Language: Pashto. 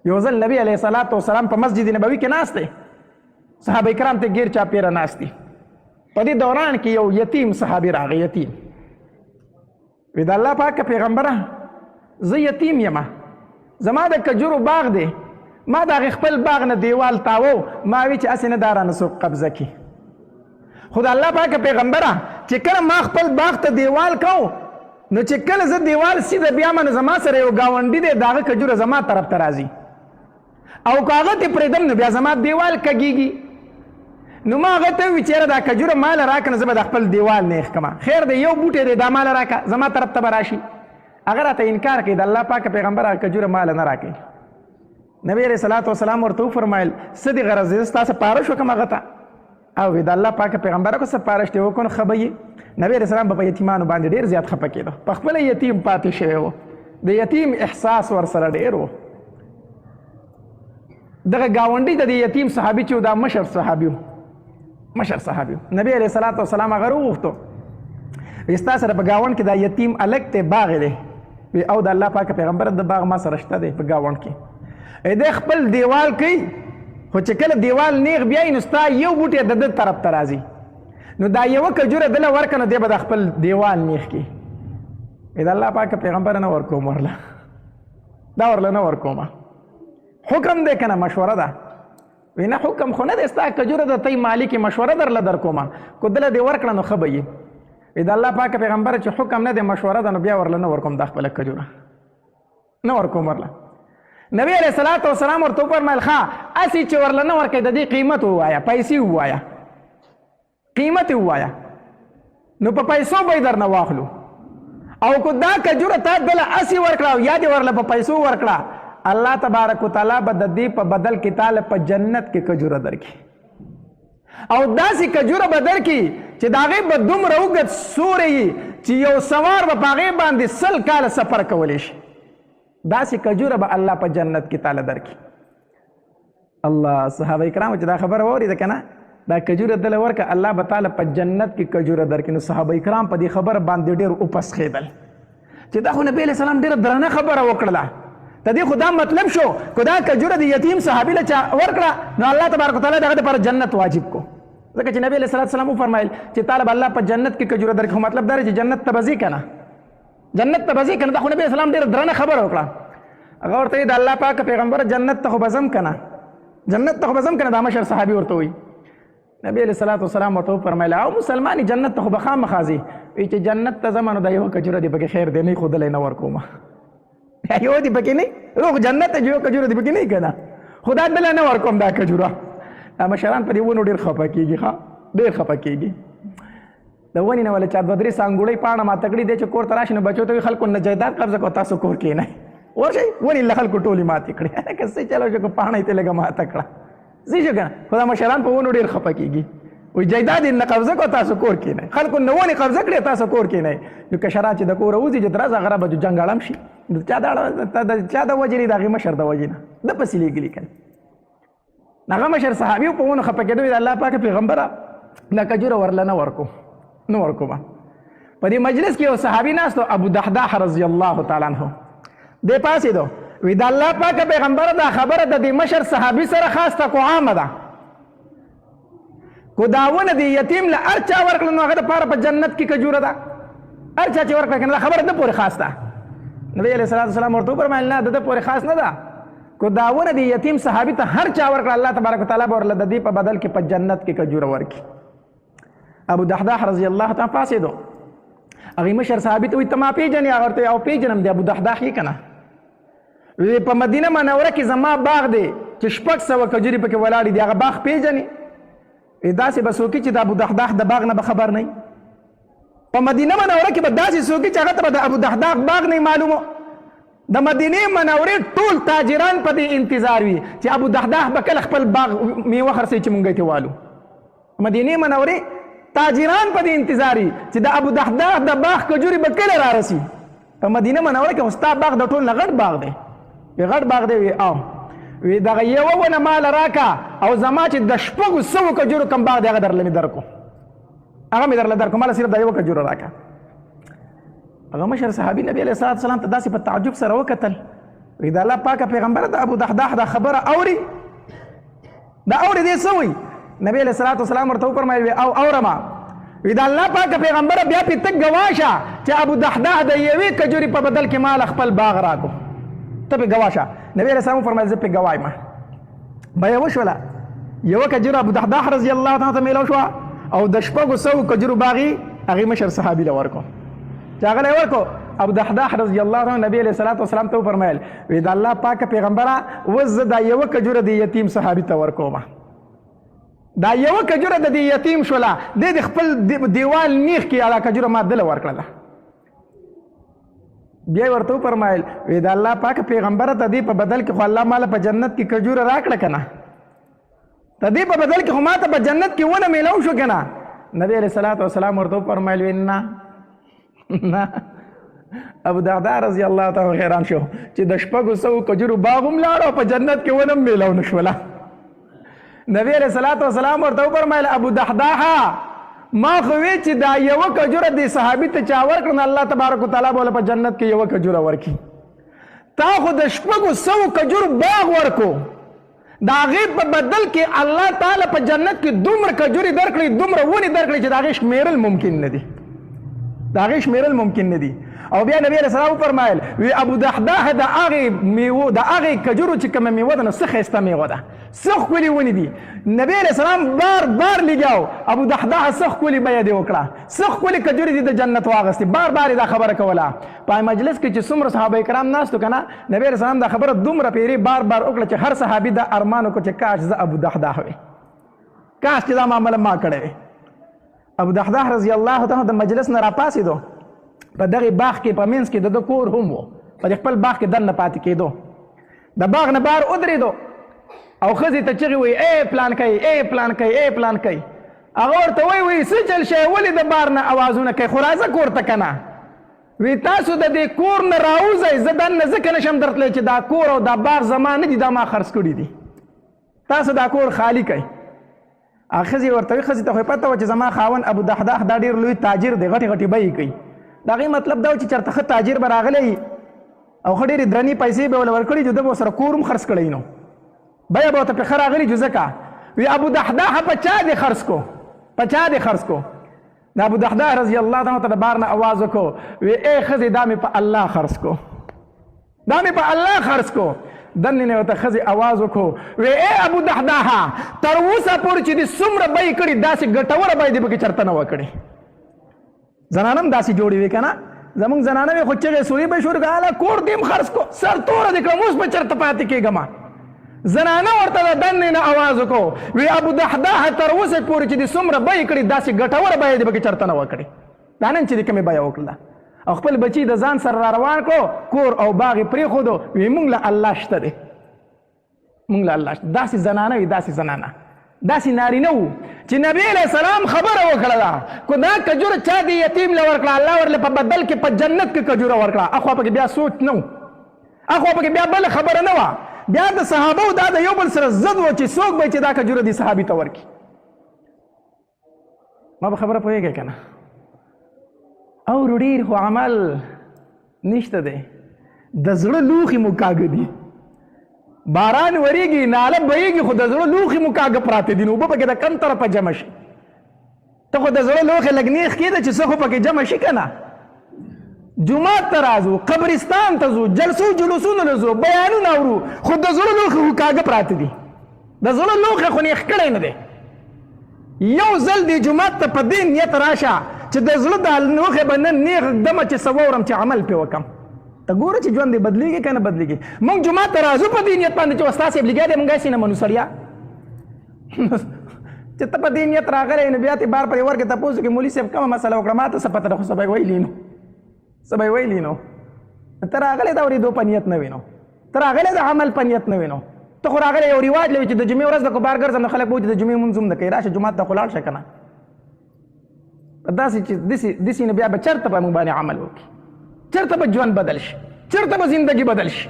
یو ځل نبی علیه الصلاة والسلام په مسجد نبوي کې ناست دی، صحابه کرام ته ګیر چاپېره ناست دي. په دې دوران کې یو یتیم صحابي راغی. یتیم وی د الله پاک پیغمبره زه یتیم یم، زما د کجورو باغ دی، ما د هغې خپل باغ نه دیوال تاوو، ما وی چې هسې نه دا رانه څوک قبضه کړي. خو د الله پاک پیغمبره چې کله ما خپل باغ ته دیوال کو نو چې کله زه دیوال سیده بیامه نو زما سره یو ګاونډي دی، د هغه کجوره زما طرف ته راځي، او که هغه ته پرېږدم نو بیا زما دیوال کږېږي. نو ما هغه ته ووي چېره دا کجوره ماله راکړه نو زه به د خپل دیوال نیغ کړمه. خیر دی یو بوټی دی دا ماله راکړه، زما طرف ته به راشي. هغه راته انکار کوي، د الله پاک پیغمبر هغه کجوره ماله نه راکوي. نبی علیه صلات وسلام ورته وفرمایل څه دې غرض دی، زه ستا سپارښت وکړم هغه ته. او د الله پاک پیغمبره که سپارښت یې وکړو نو ښه به یې. نبی علیه السلام به په یتیمانو باندې ډېر زیات خفه کېده، په خپله یتیم پاتې شوی و، د یتیم احساس ورسره ډېر و. دغه ګاونډي د دې یتیم صحابي چې و دا مشر صحابي و، مشر صحابي و. نبی علیه صلات وسلام هغه راوغوښتو، وایي ستا سره په ګاونډ کې دا یتیم هلک دی، باغ دی. وی او د الله پاک پیغمبره د باغ ما سره شته دی په ګاونډ کې. دی خپل دیوال کوي، خو چې کله دیوال نیغ بیایي نو ستا یو بوټی د ده طرف ته راځي، نو دا یوه کجوره دله ورکړه نو دی به د خپل دیوال نیغ کړي. وی د الله پاک پیغمبره نه ورکوم ورله، دا ورله نه ورکومه. حکم دی که نه مشوره ده؟ وی نه حکم خو نه دی، ستا کجوره ده تی مالک مشوره درله در کومه، کو دله دې ورکړه نو ښه به وي. وی د الله پاک پیغمبره چې حکم نه دی مشوره ده نو بیا ورله نه ورکوم دا خپله کجوره، نه ورکوم ورله. نبی علیه الصلاة والسلام ورته وفرمیل ښه هسې چې ورله نه ورکوې د دې قیمت ووایه، پیسې ووایه، قیمت یې ووایه، نو په پیسو به یې در نه واخلو. او که دا کجوره تا دله هسې ورکړه او یا دې ورله په پیسو ورکړه، الله تبارک وتعالی به د دې په بدل کې تاله په جنت کې کجوره درکړي، او داسې کجوره به درکړي چې د هغې به دومره اوږد سوری وي چې یو سوار به په هغې باندې 100 کاله سفر کولی شي. داسې کجوره به الله په جنت کې تاله درکړي. الله صحابه کرامو چې دا خبره واورېده که نه، دا کجوره دله ورکړه الله به تعالی په جنت کې کجوره درکړي. نو صحابه کرام په دې خبره باندې ډېر وپسخېدل چې دا خو نبي علیه السلام ډېره درنه خبره وکړله. د دې خو دا مطلب شو که دا کجوره د یتیم صحابي له چا ورکړه نو الله تبارک وتعالی دغه دپاره جنت واجب کو، ځکه چې نبي علیه صلات وسلام وفرمایل چې تعالی به الله په جنت کې کجوره درکړي. خو مطلب دا دی چې جنت ته به ځي که نه، جنت ته به ځي که نه. دا خو نبي علیه السلام ډېره درنه خبره وکړه. هغه ورته د الله پاک پیغمبره جنت ته خو به ځم که نه، جنت ته خو به ځم که نه، دا مشر صحابي ورته وایي. نبی علیه صلات وسلام ورته وفرمیل او مسلمانې جنت ته خو به خامخا ځي. وایي چې جنت ته ځم نو دا یوه کجوره دې پکې خیر دی نه ښودلی نه ورکومه، یو دې پکې نه روغ جنت ته یو کجوره دې پکې نه که نه، خو دا دله نه ورکوم دا کجوره. دا مشران په دې ونو ډېر خفه کېږي، ښه ډېر خفه کېږي. د ونې نه ولا چا 2-3 سانګوړۍ پاڼه ماته کړي دی چې کور ته راشي نو بچو ته وایي خلکو نه جایداد قبضه کوه تاسو کور کښېنئ، ورشئ ونې له خلکو ټولې ماتې کړې. که څه چلو شو که پاڼه یې ته لږه ماته کړه ځي شو که نه. خو دا مشران په ونو ډېر خفه کېږي، وایي جایداد یې نه قبضه کوه تاسو کور کښېنئ، خلکو نه ونې قبضه کړې تاسو کور کښېنئ. نو کشران چې د کوره وځي چې تراځه هغه به جنګ اړم شي، د چا د وجې نه د هغې مشر د وجې نه ده پسې لېږلي که نه. هغه مشر صحابي په ونو خفه کېدو د الله پاک پیغمبره دا کجوره ورله نه ورکو، نه ورکومه. په دې مجلس کې یو صحابي ناست و ابو دحداح رضی الله تعالی عنه، دی پاڅېدو وی د الله پاک پیغمبره دا خبره د دې مشر صحابي سره خاص ته کو عامه ده، کو دا ونه د یتیم له هر چا ورکړه نو هغه دپاره په جنت کې کجوره ده، هر چا چې ورکړه که نه دا خبره ده پورې خاص ده. نبی علیه صلات وسلام ورته وفرمیل نه د ده پورې خاص نه ده، کو دا ونه د یتیم صحابي ته هر چا ورکړه الله تبارک وتعالی به ورله د دې په بدل کې په جنت کې کجوره ورکړي. ابو دحداح رضی الله تعالی پاڅېدو، هغې مشر صحابي ته وایي ته ما پېژنې؟ هغه ورته او پېژنم دی ابو دحداح یې که نه. په مدینه منوره کې زما باغ دی چې 600 کجورې پکې ولاړې دي، هغه باغ پېژنې؟ داسې به څوک چې د ابو دحداح د باغ نه به خبر نه وي. په مدینه منوره کې به داسې څوک چې هغه ته به د ابو دحداح باغ نه معلومو. د مدینې منورې ټول تاجران په دې انتظار وي چې ابو دحداح به کله خپل باغ میوه خرڅوي چې مونږ یې والو. مدینې منورې تاجران په دې انتظار وي چې د ابو دحداح د باغ کجورې به کله رارسي. په مدینه منوره کې خو ستا باغ د ټول نه غټ باغ دی، غټ باغ دی. وي او وی دغه یوه ونه مال راکه او زما چې د 600 کجورو کم باغ دی هغه درله مې درکو، هغه مې درله درکو، ماله صرف دا یوه کجوره راکه. هغه مشر صحابي نبي علیه صلات وسلام ته داسې په تعجب سره وکتل، وی د الله پاکه پیغمبر د ابو دحداح دا خبره اوري دا اوري دې څه وایي نبی علیه الصلاة والسلام ورته وفرمایل او اورمه وی د الله پاکه پیغمبره بیا پې ته ګواه شه چې ابو دحداح د یوې کجورې په بدل کې مال خپل باغ راکو ته پې ګواه شه نبی علیه السلام وفرمایل زه پې ګواه یم بیه وشوله یوه کجوره ابو دحداح رضی الله تعالی ته میلاو شوه او د 600 کجورو باغ یې هغې مشر صحابي له ورکو چې هغه له یې ورکو ابو دحداح رضی الله عنه نبی علیه الصلاة والسلام ته وفرمایل وی د الله پاکه پیغمبره اوس زه دا یوه کجوره د یتیم صحابي ته ورکومه دا یوه کجوره د دې یتیم شوله دی د خپل دیوال نیخ کې دا کجوره ما دله ورکړله بیا یې ورته وفرمایل وی د الله پاکه پیغمبره د دې په بدل کې خو الله ماله په جنت کې کجوره راکړه که نه د دې په بدل کې خو ما ته په جنت کې ونه میلاو شو که نه نبی علیه الصلاة والسلام ورته وفرمایل وی نه نه ابو دحداح رضی الله تعالی حیران شو چې د 600 کجورو باغ هم لاړ او په جنت کې ونه میلاو نه شوله نبی علیه الصلاة والسلام ورته وفرمایل ابو دحداح ما خو وی چې دا یوه کجوره دې صحابي ته چا ورکړه نو الله تبارک وتعالی به په جنت کې یوه کجوره ورکړي تا خو د 600 کجورو باغ ورکو د هغې په بدل کې الله تعالی په جنت کې دومره کجورې درکړي دومره ونې درکړي چې د هغې شمېرل ممکن نه دي د هغې شمېرل ممکن نه دي او بیا نبی علیه السلام وفرمایل وی ابو دحداح د هغې میوو د هغې کجورو چې کومه میوه ده نو څه ښایسته میوه ده څه ښکلې ونې دي نبی علیه السلام بار بار لګیاو ابو دحداح څه ښکلې بیه دې وکړه څه ښکلې کجورې دي د جنت واغستې بار بار یې دا خبره کوله په مجلس کې چې څومره صحابه کرام ناستو که نه نبی علیه السلام دا خبره دومره پیرې بار بار وکړه چې هر صحابي دا ارمان وکړو چې کاش زه ابو دحداح وی کاش چې دا معامله ما کړی وی ابو دحداح رضی الله تعالی د مجلس نه راپاڅېدو په دغې باغ کې په منځ کې د ده کور هم و په د خپل باغ کې دننه پاتې کېدو د باغ نه بهر ودرېدو او ښځې ته چغې وایي ای پلانکی ای پلانکی ای پلانکی هغه ورته وایي څه چل شی ولې د بار نه اوازونه کوي خو راځه کور ته که نه وی تاسو د دې کور نه راوځئ زه دننه ځکه نشم درتلی چې دا کور او دا بار زما نه دي دا ما خرڅ کړي دي تاسو دا کور خالی کوئ هغه ښځې ورته وایي ښځې ته خو پته وه چې زما خاوند ابو دحداح دا ډېر لوی تاجر دی غټې غټې بیې کوي د هغې مطلب دا و چې چېرته ښه تاجر به راغلی او ښه ډېرې درنې پیسې به ورله ورکړي چې ده به ورسره کور هم خرڅ کړی نو بیه به ورته پې ښه راغلي جو ځکه وی ابو دحداح په چا دې خرڅ کو په چا دې خرڅ کو د ابو دحداح رضی الله تعالی ته د بار نه اواز وکړو وی ای ښځې دا مې په الله خرڅ کو دا مې په الله خرڅ کو دنې نه ورته ښځې اواز وکړو وی ای ابو دحداح تر اوسه پورې چې دې څومره بیې کړي داسې ګټوره بیه دې پکې چېرته نه وه کړې زنانه هم داسې جوړې وي که نه زمونږ زنانه وې خو چغې سورې به شروع کړه هله کور دې هم خرڅ کو سر توره دې کړم اوس به چېرته پاتې کېږم زنانه ورته د دنې نه اواز وکړو وی ابو دحداح تر اوسه پورې چې دې څومره بیې کړي داسې ګټوره بیه دې پکې چېرته نه وه کړې دا نن چې دې کومې بیه وکړله او خپل بچي د ځان سره را روان کړو کور او باغ یې پرېښودو وی مونږ له الله شته دی مونږ له الله شته داسې زنانه وي داسې زنانه داسې نارینه وو چې نبی علیه السلام خبره وکړه ده کو دا کجوره چا دې یتیم له ورکړه الله ورله په بدل کې په جنت کې کجوره ورکړه اخوا پکې بیا سوچ نه و اخوا پکې بیا بله خبره نه وه بیا د صحابو دا د یو بل سره ضد و چې څوک به چې دا کجوره دې صحابي ته ورکړي ما به خبره پوهېږئ که نه او ډېر خو عمل نشته دی د زړه لوښي مو کاږه دي باران وریږي ناله بهیږي خو د زړه لوښي مو کاږه پراته دي نو اوبه پکې د کم طرفه جمع شي ته خو د زړه لوښې لږ نیغ کېده چې څه خو پکې جمع شي که نه جومات ته راځو قبرستان ته ځو جلسو جلوسونو له ځو بیانونه اورو خو د زړه لوښي خو کاږه پراته دي د زړه لوښی خو نیغ کړی نه دی یو ځل دې جومات ته په دې نیت راشه چې د زړه د لوښی به نن نیغ دمه چې څه واورم چې عمل پې وکړم ته ګوره چې ژوند دې بدلېږي که نه بدلېږي موږ جومات ته راځو په دې نیت باندې چې استاد صاحب لګیا دی موږ هسې نه منو سړیا چې ته په دې نیت راغلی نو بیا تې بار پرې ورکې تپوس وکړې مولي صاحب کومه مسله وکړه ما ته څه پته ده خو څه به یې ویلي نو څه به یې ویلي نو ته راغلی د اورېدو په نیت نه وي نو ته راغلی د عمل په نیت نه وي نو ته خو راغلی یو رواج لوي چې د جمعې ورځ د کبار ګرځم نو خلک به وایي چې د جمعې مونځ هم نه کوي راشه جومات ته خو لاړ شه که نه داسې چې داسې نه بیا به چېرته به موږ باندې عمل وکړي چېرته به ژوند بدل شي چېرته به زندګي بدل شي